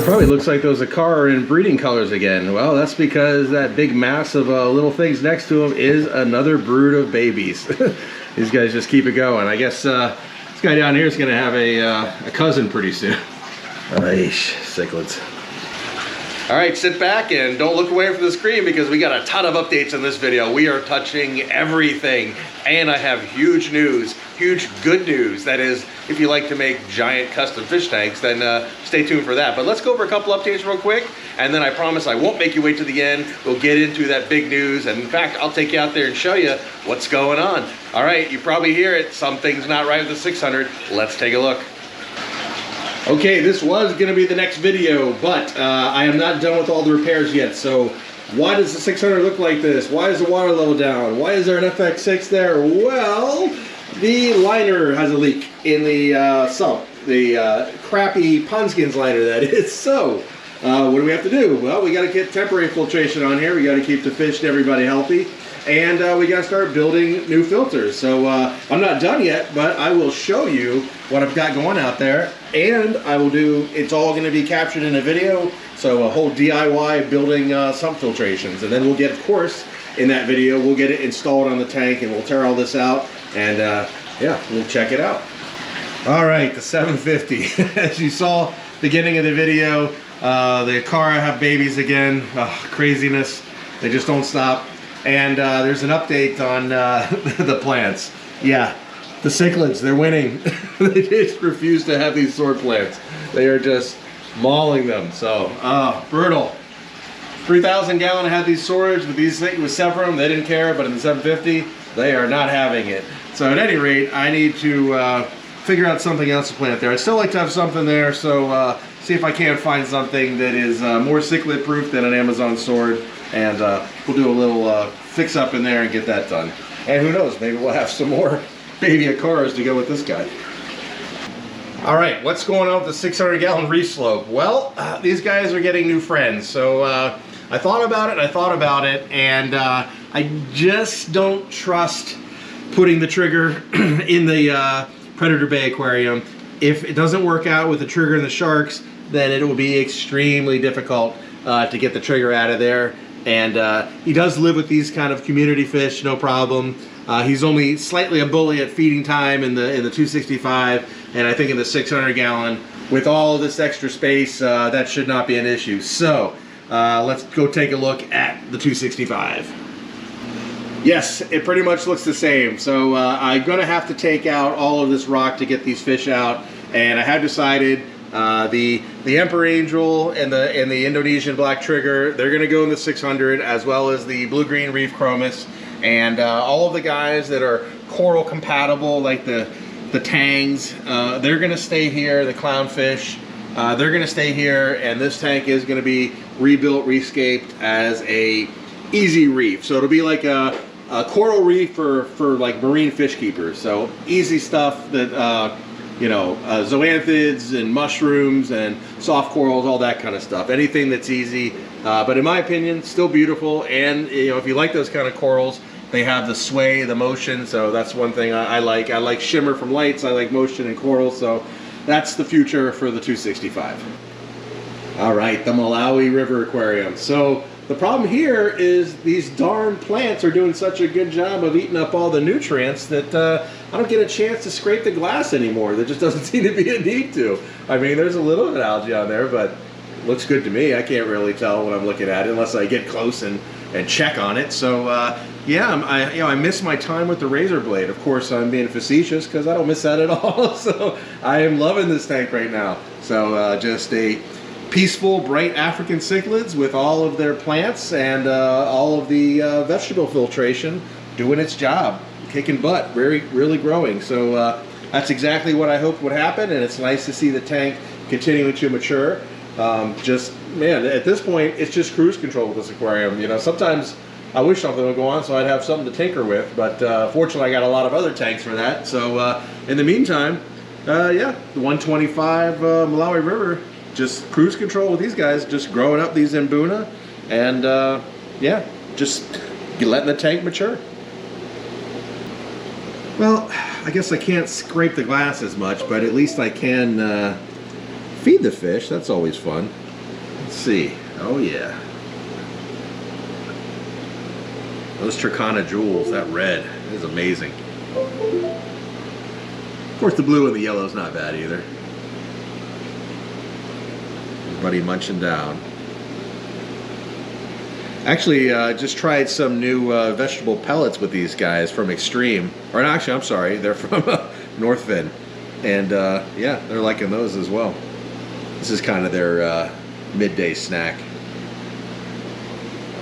Probably looks like those Aquarium are in breeding colors again. Well, that's because that big mass of little things next to them is another brood of babies. These guys just keep it going. I guess this guy down here is going to have a cousin pretty soon. Aish, cichlids. All right, sit back and don't look away from the screen because we got a ton of updates in this video. We are touching everything, and I have huge news, huge good news. That is, if you like to make giant custom fish tanks, then stay tuned for that. But let's go over a couple updates real quick, and then I promise I won't make you wait to the end. We'll get into that big news, and in fact, I'll take you out there and show you what's going on. All right, you probably hear it. Something's not right with the 600. Let's take a look. Okay, this was going to be the next video, but I am not done with all the repairs yet. So why does the 600 look like this? Why is the water level down? Why is there an FX6 there? Well, the liner has a leak in the sump. The crappy Ponskins liner, that is. So what do we have to do? Well, we got to get temporary filtration on here. We got to keep the fish and everybody healthy. And we got to start building new filters. So I'm not done yet, but I will show you what I've got going out there. And I will do, it's all going to be captured in a video. So a whole DIY building sump filtrations. And then we'll get, of course, in that video, we'll get it installed on the tank and we'll tear all this out. And yeah, we'll check it out. All right, the 750. As you saw beginning of the video, the Aquarium have babies again. Craziness. They just don't stop. And there's an update on the plants. Yeah, the cichlids, they're winning. They just refuse to have these sword plants. They are just mauling them. So, brutal. 3,000 gallon had these swords with these things with Severum. They didn't care, but in the 750, they are not having it. So at any rate, I need to figure out something else to plant there. I'd still like to have something there, so see if I can't find something that is more cichlid proof than an Amazon sword. And we'll do a little fix up in there and get that done. And who knows, maybe we'll have some more baby Aquariums to go with this guy. All right, what's going on with the 600 gallon reef slope? Well, these guys are getting new friends. So I thought about it, and I just don't trust putting the trigger in the Predator Bay Aquarium. If it doesn't work out with the trigger and the sharks, then it will be extremely difficult to get the trigger out of there. And he does live with these kind of community fish, no problem. He's only slightly a bully at feeding time in the 265, and I think in the 600 gallon, with all of this extra space, that should not be an issue. So let's go take a look at the 265. Yes, it pretty much looks the same. So I'm gonna have to take out all of this rock to get these fish out, and I have decided the Emperor Angel and the Indonesian Black Trigger, they're going to go in the 600, as well as the Blue-Green Reef Chromis, and all of the guys that are coral compatible, like the tangs, they're going to stay here. The clownfish, they're going to stay here, and this tank is going to be rebuilt, rescaped as a easy reef. So it'll be like a coral reef for like marine fish keepers. So easy stuff that you know, zoanthids and mushrooms and soft corals, all that kind of stuff. Anything that's easy, but in my opinion, still beautiful. And you know, if you like those kind of corals, they have the sway, the motion. So that's one thing I like. I like shimmer from lights. I like motion and corals. So that's the future for the 265. All right, the Malawi River Aquarium. So the problem here is these darn plants are doing such a good job of eating up all the nutrients that I don't get a chance to scrape the glass anymore. There just doesn't seem to be a need to. I mean, there's a little bit of algae on there, but it looks good to me. I can't really tell when I'm looking at it unless I get close and check on it. So yeah, I miss my time with the razor blade. Of course, I'm being facetious because I don't miss that at all. So I am loving this tank right now. So just a peaceful, bright African cichlids with all of their plants and all of the vegetable filtration doing its job, kicking butt, really growing. So that's exactly what I hoped would happen, and it's nice to see the tank continuing to mature. Just, man, at this point, it's just cruise control with this aquarium. You know, sometimes I wish something would go on so I'd have something to tinker with, but fortunately I got a lot of other tanks for that. So in the meantime, yeah, the 125 Malawi River, just cruise control with these guys, just growing up these Mbuna, and yeah, just letting the tank mature. Well, I guess I can't scrape the glass as much, but at least I can feed the fish. That's always fun. see. Oh yeah. Those Turkana jewels, that red is amazing. Of course the blue and the yellow is not bad either. Everybody munching down. Actually, just tried some new vegetable pellets with these guys from Extreme. Or actually, I'm sorry, they're from Northvin. And yeah, they're liking those as well. This is kind of their midday snack.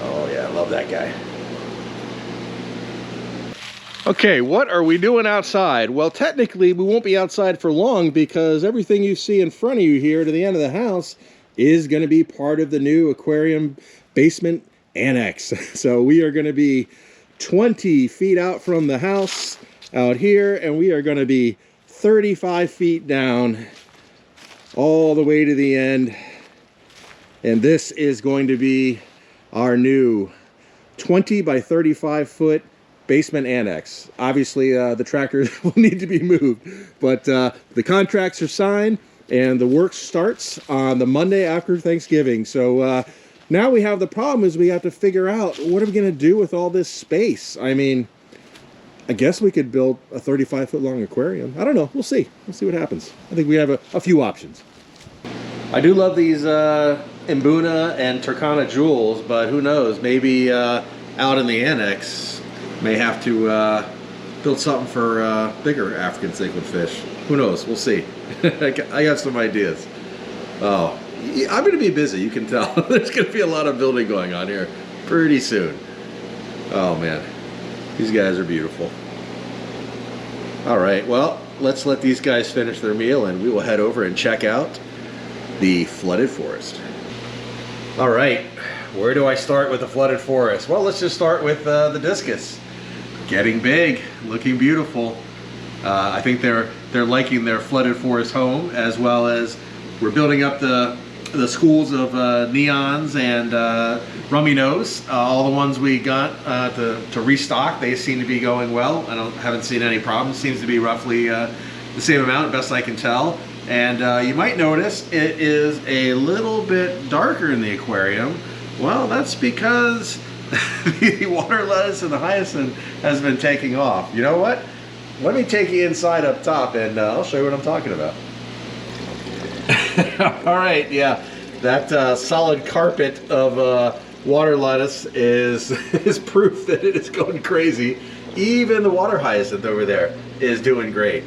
Oh yeah, I love that guy. Okay, what are we doing outside? Well, technically, we won't be outside for long because everything you see in front of you here to the end of the house is going to be part of the new Aquarium Basement Annex. So we are going to be 20 feet out from the house out here, and we are going to be 35 feet down all the way to the end. And this is going to be our new 20 by 35 foot basement annex. Obviously, the tractors will need to be moved, but the contracts are signed and the work starts on the Monday after Thanksgiving. So now we have the problem is we have to figure out what are we going to do with all this space. I mean, I guess we could build a 35-foot long aquarium. I don't know. We'll see. We'll see what happens. I think we have a few options. I do love these Mbuna and Turkana jewels, but who knows? Maybe out in the annex may have to build something for bigger African cichlid fish. Who knows? We'll see. I got some ideas. Oh, I'm going to be busy. You can tell. There's going to be a lot of building going on here pretty soon. Oh man, these guys are beautiful. All right, well, let's let these guys finish their meal and we will head over and check out the flooded forest. All right, where do I start with the flooded forest? Well, let's just start with the discus. Getting big, looking beautiful. I think they're liking their flooded forest home, as well as we're building up the schools of neons and rummy nose. All the ones we got to restock, they seem to be going well. I haven't seen any problems. Seems to be roughly the same amount, best I can tell. And you might notice it is a little bit darker in the aquarium. Well, that's because the water lettuce and the hyacinth has been taking off. You know what? Let me take you inside up top and I'll show you what I'm talking about. All right, yeah, that solid carpet of water lettuce is proof that it is going crazy. Even the water hyacinth over there is doing great,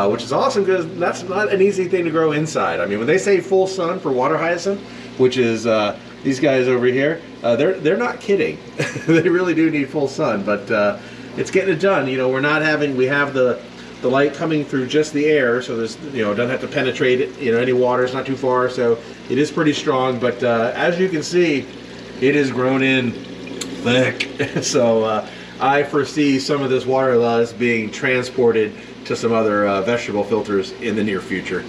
which is awesome because that's not an easy thing to grow inside. I mean, when they say full sun for water hyacinth, which is these guys over here, they're not kidding. They really do need full sun, but it's getting it done. You know, we have the light coming through just the air, so there's, you know, doesn't have to penetrate it, you know, any water. It's not too far, so it is pretty strong. But as you can see, it is grown in thick. So I foresee some of this water lettuce being transported to some other vegetable filters in the near future.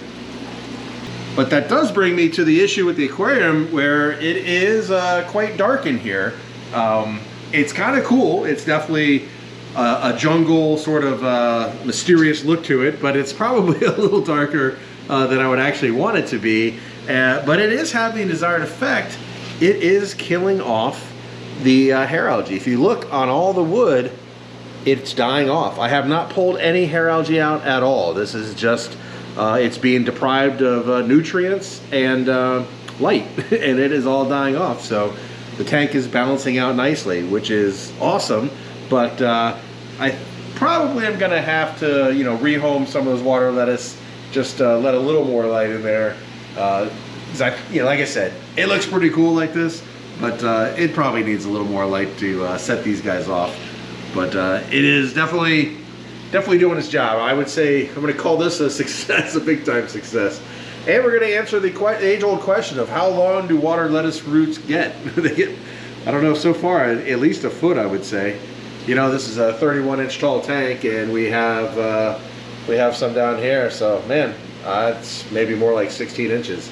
But that does bring me to the issue with the aquarium, where it is quite dark in here. It's kind of cool. It's definitely a jungle sort of mysterious look to it, but it's probably a little darker than I would actually want it to be. But it is having the desired effect. It is killing off the hair algae. If you look on all the wood, it's dying off. I have not pulled any hair algae out at all. This is just, it's being deprived of nutrients and light, and it is all dying off. So the tank is balancing out nicely, which is awesome. But I probably am gonna have to, you know, rehome some of those water lettuce, just let a little more light in there. You know, like I said, it looks pretty cool like this, but it probably needs a little more light to set these guys off. But it is definitely doing its job. I would say I'm gonna call this a success, a big time success. And we're gonna answer the age-old question of how long do water lettuce roots get? They get, I don't know, so far at least a foot, I would say. You know, this is a 31-inch tall tank, and we have some down here. So man, it's maybe more like 16 inches.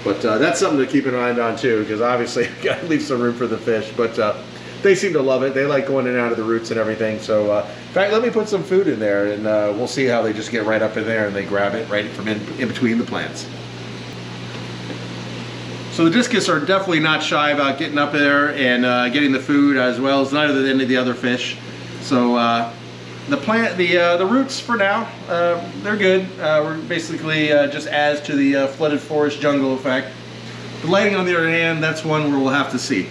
But that's something to keep in mind on too, because obviously you gotta leave some room for the fish. But they seem to love it. They like going in and out of the roots and everything. So in fact, let me put some food in there, and we'll see how they just get right up in there and they grab it right from in between the plants. So the discus are definitely not shy about getting up there and getting the food, as well as neither any of the other fish. So the roots for now, they're good. We're basically just adds to the flooded forest jungle effect. The lighting, on the other hand, that's one where we'll have to see.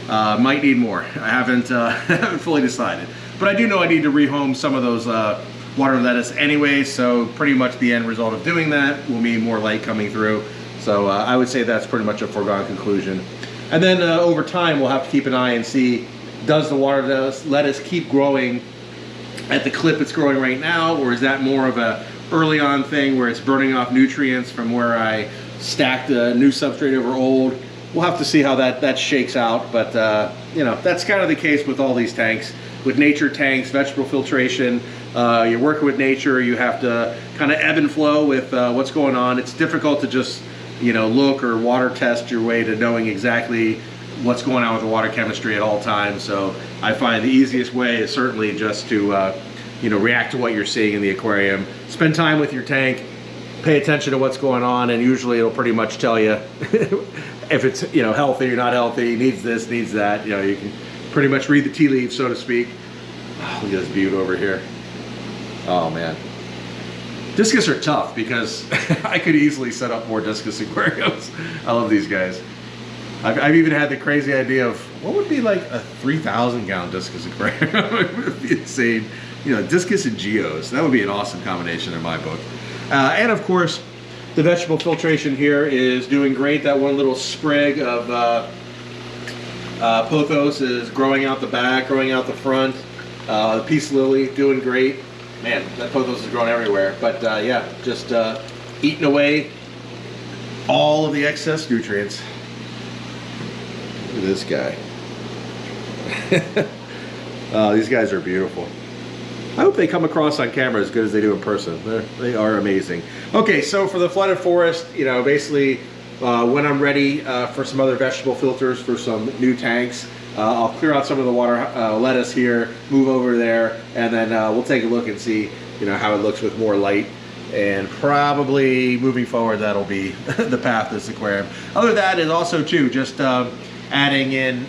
Might need more. I haven't haven't fully decided, but I do know I need to rehome some of those water lettuce anyway. So pretty much the end result of doing that will mean more light coming through. So I would say that's pretty much a foregone conclusion. And then over time, we'll have to keep an eye and see, does the water lettuce keep growing at the clip it's growing right now, or is that more of a early on thing where it's burning off nutrients from where I stacked a new substrate over old? We'll have to see how that shakes out, but you know, that's kind of the case with all these tanks. With nature tanks, vegetable filtration, you're working with nature, you have to kind of ebb and flow with what's going on. It's difficult to just, you know, look or water test your way to knowing exactly what's going on with the water chemistry at all times. So I find the easiest way is certainly just to you know, react to what you're seeing in the aquarium. Spend time with your tank, pay attention to what's going on, and usually it'll pretty much tell you if it's, you know, healthy or not healthy, needs this, needs that. You know, you can pretty much read the tea leaves, so to speak. Oh, look at this beaut over here. Oh man. Discus are tough because I could easily set up more discus aquariums. I love these guys. I've even had the crazy idea of what would be like a 3,000 gallon discus aquarium. It would be insane. You know, discus and geos. That would be an awesome combination in my book. And of course, the vegetable filtration here is doing great. That one little sprig of pothos is growing out the back, growing out the front. The peace lily doing great. Man, that pothos is growing everywhere. But yeah, just eating away all of the excess nutrients. Look at this guy. These guys are beautiful. I hope they come across on camera as good as they do in person. They are amazing. Okay, so for the flooded forest, you know, basically when I'm ready for some other vegetable filters for some new tanks, I'll clear out some of the water lettuce here, move over there, and then we'll take a look and see, you know, how it looks with more light. And probably moving forward, that'll be the path of this aquarium. Other than that is also too just adding in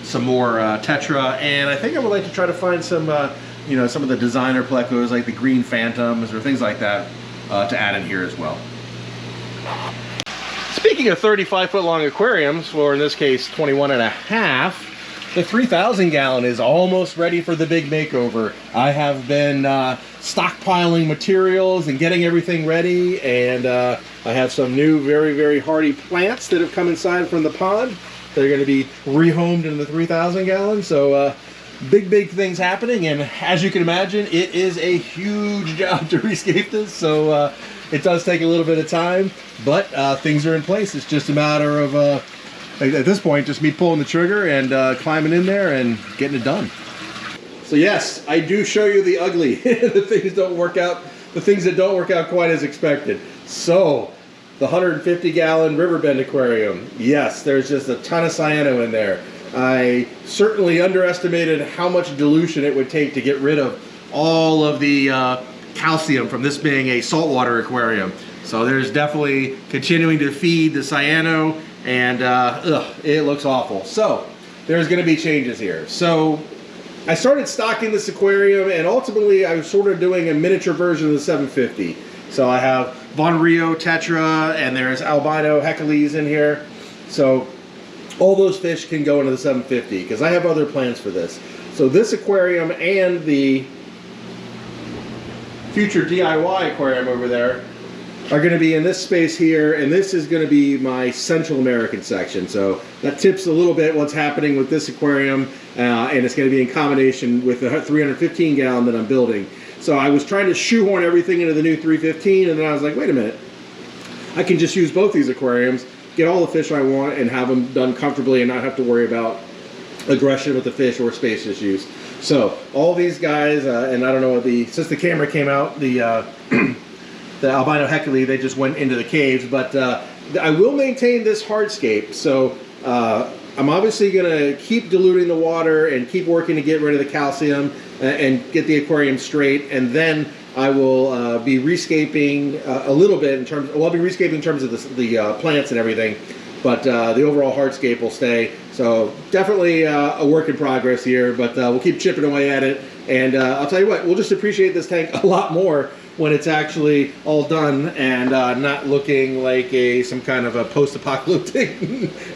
some more tetra, and I think I would like to try to find some you know, some of the designer plecos like the green phantoms or things like that to add in here as well. Speaking of 35-foot long aquariums, or in this case 21 and a half, the 3,000 gallon is almost ready for the big makeover. I have been stockpiling materials and getting everything ready, and I have some new very hardy plants that have come inside from the pond. They're going to be rehomed in the 3,000 gallon, so big things happening, and as you can imagine, it is a huge job to rescape this, so it does take a little bit of time, but things are in place. It's just a matter of at this point just me pulling the trigger and climbing in there and getting it done. So yes, I do show you the ugly. The things don't work out, the things that don't work out quite as expected. So the 150 gallon Riverbend aquarium, yes, there's just a ton of cyano in there. I certainly underestimated how much dilution it would take to get rid of all of the calcium from this being a saltwater aquarium. So there's definitely continuing to feed the cyano, and it looks awful. So there's going to be changes here. So I started stocking this aquarium, and ultimately I was sort of doing a miniature version of the 750. So I have Von Rio Tetra, and there's albino Hecules in here. So all those fish can go into the 750 because I have other plans for this. So this aquarium and the future DIY aquarium over there are going to be in this space here, and this is going to be my Central American section. So that tips a little bit what's happening with this aquarium, and it's going to be in combination with the 315 gallon that I'm building. So I was trying to shoehorn everything into the new 315, and then I was like, wait a minute, I can just use both these aquariums, get all the fish I want, and have them done comfortably and not have to worry about aggression with the fish or space issues. So all these guys, and I don't know, since the camera came out, the albino Hecule, they just went into the caves, but I will maintain this hardscape. So I'm obviously going to keep diluting the water and keep working to get rid of the calcium and get the aquarium straight, and then I will be rescaping a little bit in terms. Well, I'll be rescaping in terms of the plants and everything. but the overall hardscape will stay. So definitely a work in progress here, but we'll keep chipping away at it. And I'll tell you what, we'll just appreciate this tank a lot more when it's actually all done and not looking like some kind of a post-apocalyptic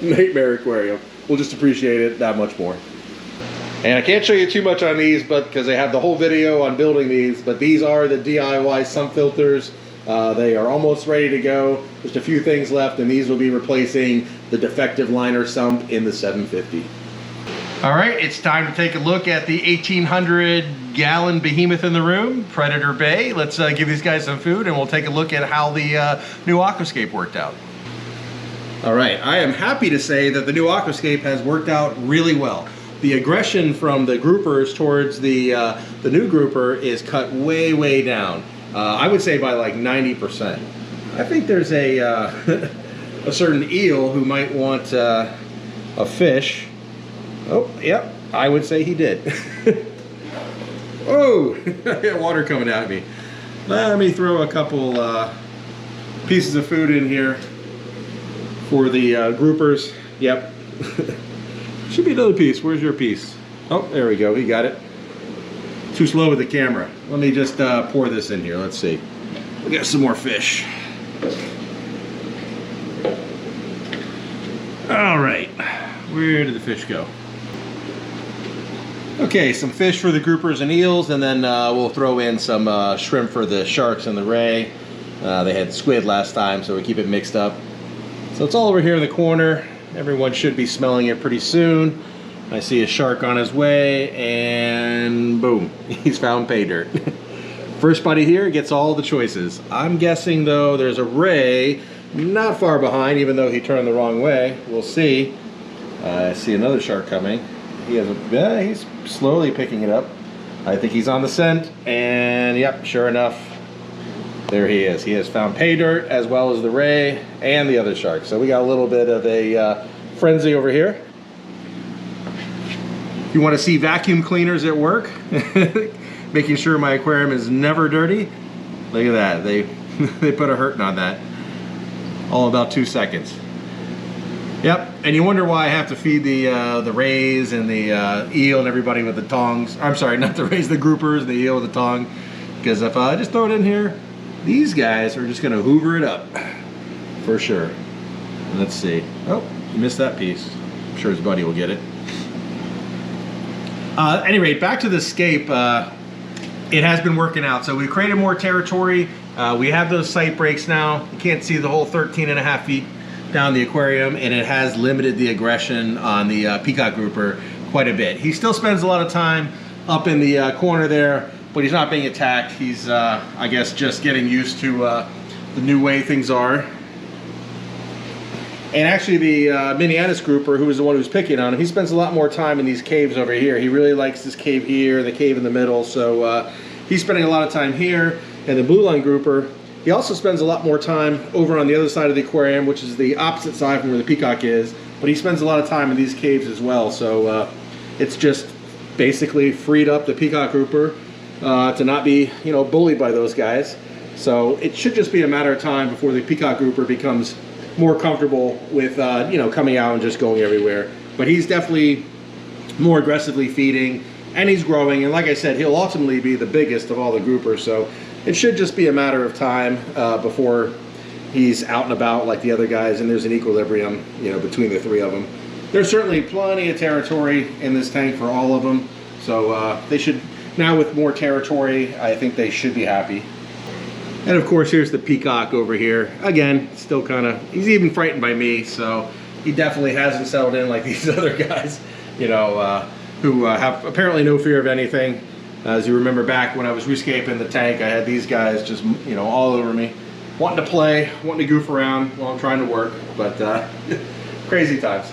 nightmare aquarium. We'll just appreciate it that much more. And I can't show you too much on these, but because they have the whole video on building these, but these are the DIY sump filters. They are almost ready to go. Just a few things left, and these will be replacing the defective liner sump in the 750. All right, it's time to take a look at the 1,800-gallon behemoth in the room, Predator Bay. Let's give these guys some food, and we'll take a look at how the new aquascape worked out. All right, I am happy to say that the new aquascape has worked out really well. The aggression from the groupers towards the new grouper is cut way, way down. I would say by like 90%. I think there's a a certain eel who might want a fish. Oh, yep, I would say he did. Oh, I got water coming at me. Let me throw a couple pieces of food in here for the groupers. Yep. Should be another piece. Where's your piece? Oh, there we go. He got it. Too slow with the camera. Let me just pour this in here. Let's see. We got some more fish. All right. Where did the fish go? Okay, some fish for the groupers and eels, and then we'll throw in some shrimp for the sharks and the ray. They had squid last time, so we keep it mixed up. So it's all over here in the corner. Everyone should be smelling it pretty soon. I see a shark on his way, and boom, he's found pay dirt. First buddy here gets all the choices. I'm guessing though there's a ray not far behind, even though he turned the wrong way. We'll see. I see another shark coming. He has he's slowly picking it up. I think he's on the scent, and yep, sure enough, there he is. He has found pay dirt as well as the ray and the other shark. So we got a little bit of a frenzy over here. If you want to see vacuum cleaners at work, making sure my aquarium is never dirty, look at that. They put a hurting on that. All about 2 seconds. Yep, and you wonder why I have to feed the rays and the eel and everybody with the tongs. I'm sorry, not the rays, the groupers, the eel with the tong. Because if I just throw it in here, these guys are just gonna hoover it up, for sure. Let's see. Oh, you missed that piece. I'm sure his buddy will get it. At any rate, back to the scape. It has been working out. So we created more territory. We have those sight breaks now. You can't see the whole 13.5 feet down the aquarium, and it has limited the aggression on the peacock grouper quite a bit. He still spends a lot of time up in the corner there, but he's not being attacked. He's, I guess, just getting used to the new way things are. And actually the Minneapolis grouper, who was the one who was picking on him, he spends a lot more time in these caves over here. He really likes this cave here, the cave in the middle, so he's spending a lot of time here. And the blue line grouper, he also spends a lot more time over on the other side of the aquarium, which is the opposite side from where the peacock is, but he spends a lot of time in these caves as well. So it's just basically freed up the peacock grouper to not be, you know, bullied by those guys. So it should just be a matter of time before the peacock grouper becomes more comfortable with, you know, coming out and just going everywhere. But he's definitely more aggressively feeding, and he's growing. And like I said, he'll ultimately be the biggest of all the groupers. So it should just be a matter of time before he's out and about like the other guys, and there's an equilibrium, you know, between the three of them. There's certainly plenty of territory in this tank for all of them. So they should, now with more territory, I think they should be happy. And of course, here's the peacock over here. Again, still kind of, he's even frightened by me, so he definitely hasn't settled in like these other guys, you know, who have apparently no fear of anything. As you remember back when I was rescaping the tank, I had these guys just, you know, all over me, wanting to play, wanting to goof around while I'm trying to work, but crazy times.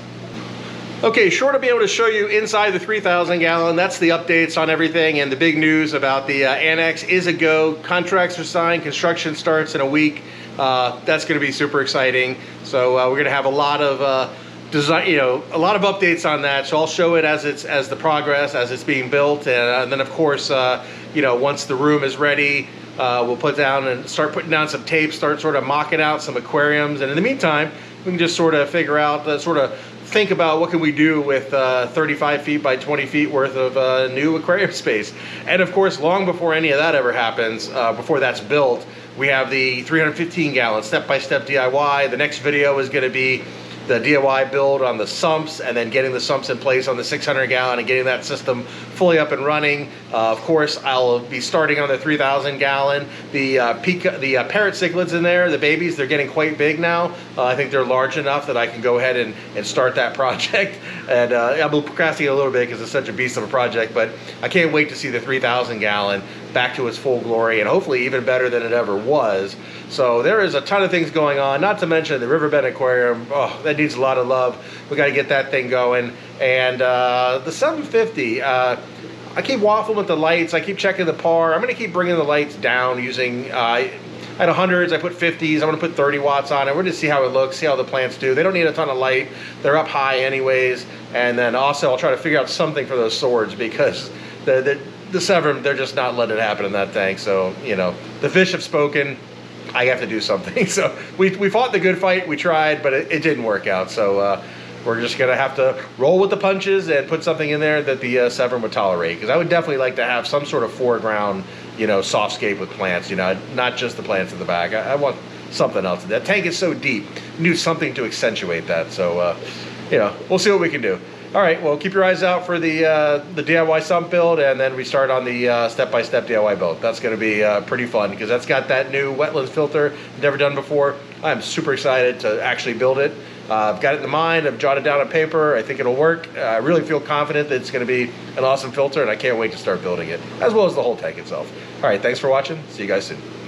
Okay, sure to be able to show you inside the 3,000 gallon. That's the updates on everything, and the big news about the Annex is a go. Contracts are signed, construction starts in a week. That's going to be super exciting. So we're going to have a lot of design, you know, a lot of updates on that. So I'll show it as the progress, as it's being built, and then of course, you know, once the room is ready, we'll put down and start putting down some tape, start sort of mocking out some aquariums, and in the meantime, we can just sort of figure out, think about what can we do with 35 feet by 20 feet worth of new aquarium space. And of course, long before any of that ever happens, before that's built, we have the 315 gallon step-by-step DIY. The next video is going to be the DIY build on the sumps, and then getting the sumps in place on the 600 gallon and getting that system fully up and running. Of course, I'll be starting on the 3,000 gallon. The parrot cichlids in there, the babies, they're getting quite big now. I think they're large enough that I can go ahead and start that project. And I've been procrastinating a little bit because it's such a beast of a project, but I can't wait to see the 3,000 gallon back to its full glory, and hopefully even better than it ever was. So there is a ton of things going on, not to mention the Riverbend Aquarium. Oh, that needs a lot of love. We got to get that thing going. And the 750, I keep waffling with the lights. I keep checking the par. I'm going to keep bringing the lights down using, at 100s, I put 50s. I'm going to put 30 watts on it. We're going to see how it looks, see how the plants do. They don't need a ton of light. They're up high anyways. And then also I'll try to figure out something for those swords, because the Severn, they're just not letting it happen in that tank. So, you know, the fish have spoken. I have to do something. So we fought the good fight. We tried, but it didn't work out. So we're just going to have to roll with the punches and put something in there that the Severn would tolerate. Because I would definitely like to have some sort of foreground, you know, softscape with plants, you know, not just the plants in the back. I want something else. That tank is so deep. We need something to accentuate that. So, you know, we'll see what we can do. All right, well, keep your eyes out for the DIY sump build, and then we start on the step-by-step DIY build. That's going to be pretty fun, because that's got that new wetlands filter never done before. I'm super excited to actually build it. I've got it in mind. I've jotted down on paper. I think it'll work. I really feel confident that it's going to be an awesome filter, and I can't wait to start building it, as well as the whole tank itself. All right, thanks for watching. See you guys soon.